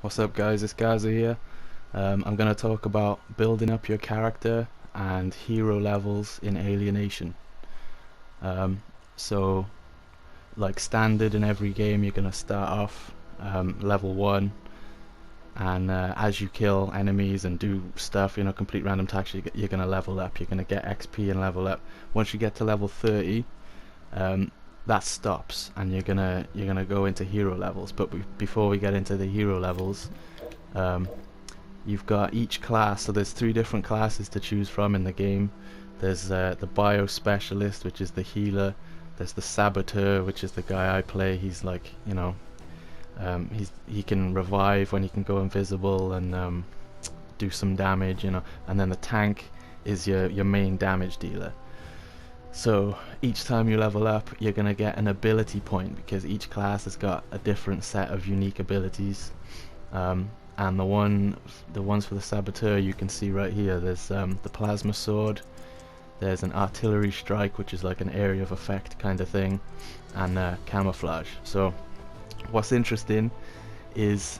What's up guys, it's Gaza here. I'm going to talk about building up your character and hero levels in Alienation. Um, so like standard in every game, you're going to start off level 1, and as you kill enemies and do stuff, complete random tasks, you're going to level up, you're going to get XP and level up. Once you get to level 30, that stops and you're gonna go into hero levels. But before we get into the hero levels, you've got each class. So there's 3 different classes to choose from in the game. There's the bio specialist, which is the healer. There's the saboteur, which is the guy I play. He's like, he can revive when he can go invisible and do some damage, and then the tank is your main damage dealer. So each time you level up, you're going to get an ability point, because each class has got a different set of unique abilities. And the ones for the saboteur you can see right here. There's the plasma sword, there's an artillery strike, which is like an area of effect kind of thing, and camouflage. So what's interesting is,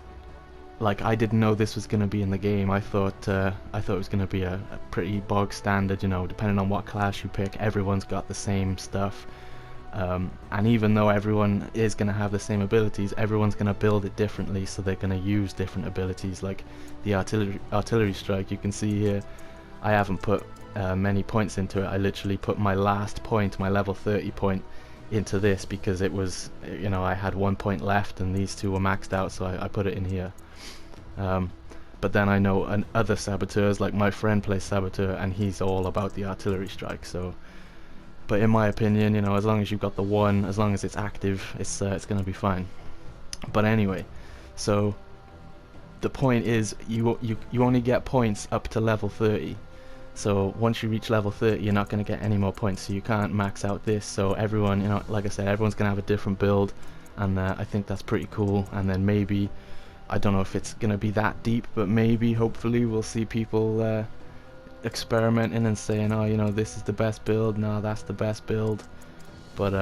like, I didn't know this was going to be in the game. I thought it was going to be a pretty bog standard, depending on what class you pick, everyone's got the same stuff. And even though everyone is going to have the same abilities, everyone's going to build it differently, so they're going to use different abilities. Like the artillery strike, you can see here, I haven't put many points into it. I literally put my last point, my level 30 point, into this, because it was, I had 1 point left and these 2 were maxed out, so I put it in here. But then I know other saboteurs, like my friend plays saboteur and he's all about the artillery strike. So, but in my opinion, as long as you've got the 1, as long as it's active, it's gonna be fine. But anyway, so the point is, you only get points up to level 30. So once you reach level 30, you're not going to get any more points, so you can't max out this. So everyone, like I said, everyone's going to have a different build, and I think that's pretty cool. And then maybe, I don't know if it's going to be that deep, but maybe, hopefully, we'll see people experimenting and saying, oh, this is the best build, no, that's the best build. But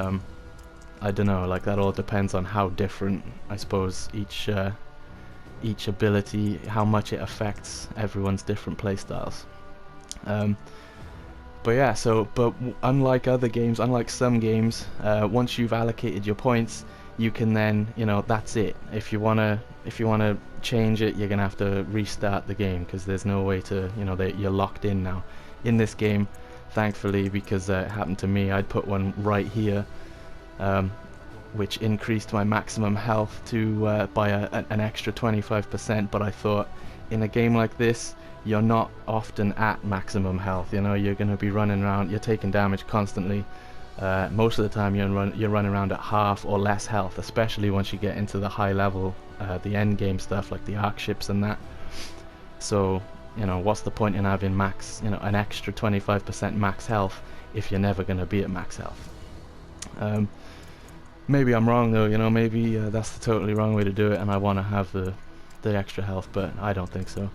I don't know, like, that all depends on how different, I suppose, each ability, how much it affects everyone's different playstyles. But yeah, but unlike other games, unlike some games, once you've allocated your points, you can then, that's it. If you wanna change it, you're gonna have to restart the game, because there's no way to, you're locked in now. In this game, thankfully, because it happened to me, I'd put one right here, which increased my maximum health to by an extra 25%. But I thought, in a game like this, you're not often at maximum health. You're going to be running around, you're taking damage constantly. Most of the time you're running around at half or less health, especially once you get into the high level, the end game stuff like the arc ships and that. So, what's the point in having max, an extra 25% max health if you're never going to be at max health? Maybe I'm wrong though, maybe that's the totally wrong way to do it, and I want to have the extra health, but I don't think so.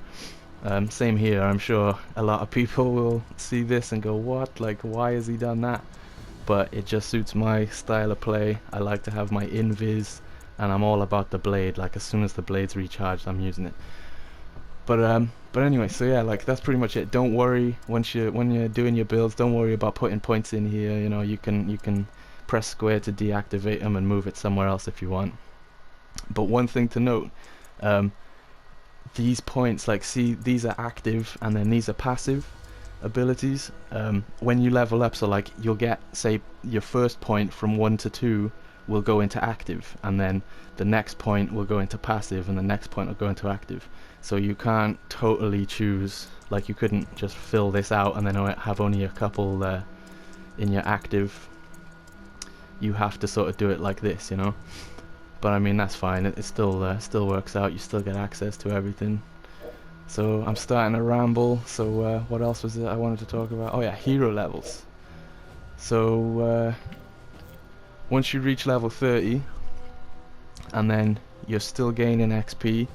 Same here. I'm sure a lot of people will see this and go, what, like, why has he done that? But it just suits my style of play. I like to have my invis, and I'm all about the blade. Like, as soon as the blade's recharged, I'm using it. But anyway, so yeah, like, that's pretty much it. Don't worry when you're doing your builds, don't worry about putting points in here. You can press square to deactivate them and move it somewhere else if you want. But one thing to note, these points, like, see, these are active and then these are passive abilities. When you level up, so like, you'll get, say, your first point from 1 to 2 will go into active, and then the next point will go into passive, and the next point will go into active. So you can't totally choose, like, you couldn't just fill this out and then have only a couple in your active. You have to sort of do it like this, But I mean, that's fine. It still works out. You still get access to everything. So I'm starting to ramble. So what else was it I wanted to talk about? Oh yeah, hero levels. So once you reach level 30, and then you're still gaining XP,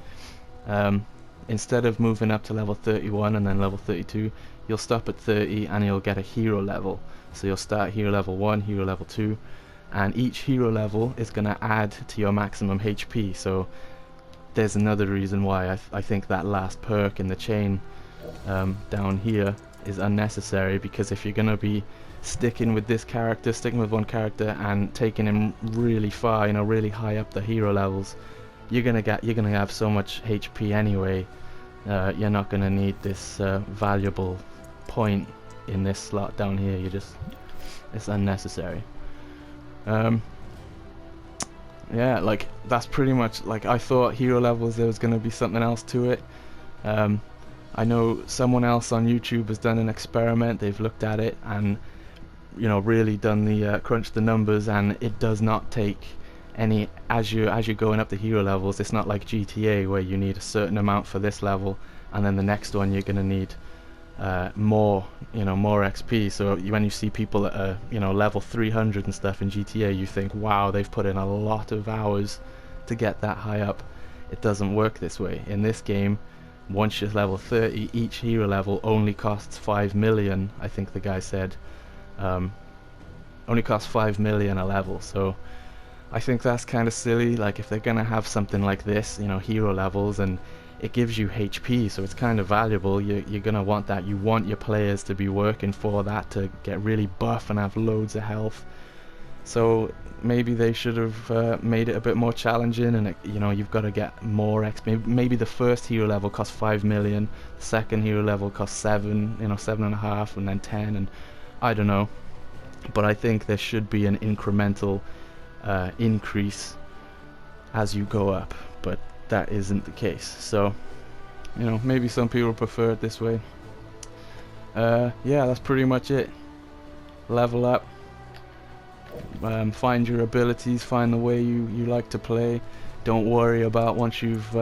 instead of moving up to level 31 and then level 32, you'll stop at 30 and you'll get a hero level. So you'll start hero level 1, hero level 2. And each hero level is going to add to your maximum HP. So there's another reason why I think that last perk in the chain down here is unnecessary, because if you're gonna be sticking with this character, sticking with one character and taking him really far, you know, really high up the hero levels, you're gonna have so much HP anyway. You're not gonna need this valuable point in this slot down here. It's unnecessary. Yeah, like that's pretty much, like, I thought hero levels there was gonna be something else to it. I know someone else on YouTube has done an experiment. They've looked at it and, you know, really done the crunch the numbers, and it does not take any, as you're going up the hero levels. It's not like GTA where you need a certain amount for this level and then the next one you're gonna need more, you know, more XP. So when you see people at you know, level 300 and stuff in GTA, you think, wow, they've put in a lot of hours to get that high up. It doesn't work this way. In this game, once you're level 30, each hero level only costs 5 million, I think the guy said. Only costs 5 million a level, so I think that's kind of silly. Like, if they're gonna have something like this, you know, hero levels, and it gives you HP, so it's kind of valuable, you're gonna want that. You want your players to be working for that, to get really buff and have loads of health. So maybe they should have made it a bit more challenging, and you know, you've got to get more XP. Maybe the first hero level costs 5 million, the second hero level costs 7, you know, 7.5, and then 10, and I don't know. But I think there should be an incremental increase as you go up, but that isn't the case. So, you know, maybe some people prefer it this way. Yeah, that's pretty much it. Level up. Find your abilities, find the way you like to play. Don't worry about once you've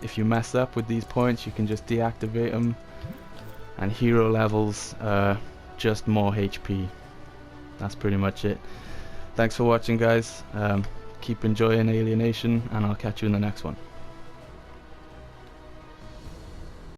if you mess up with these points, you can just deactivate them. And hero levels, just more HP. That's pretty much it. Thanks for watching, guys. Keep enjoying Alienation, and I'll catch you in the next one.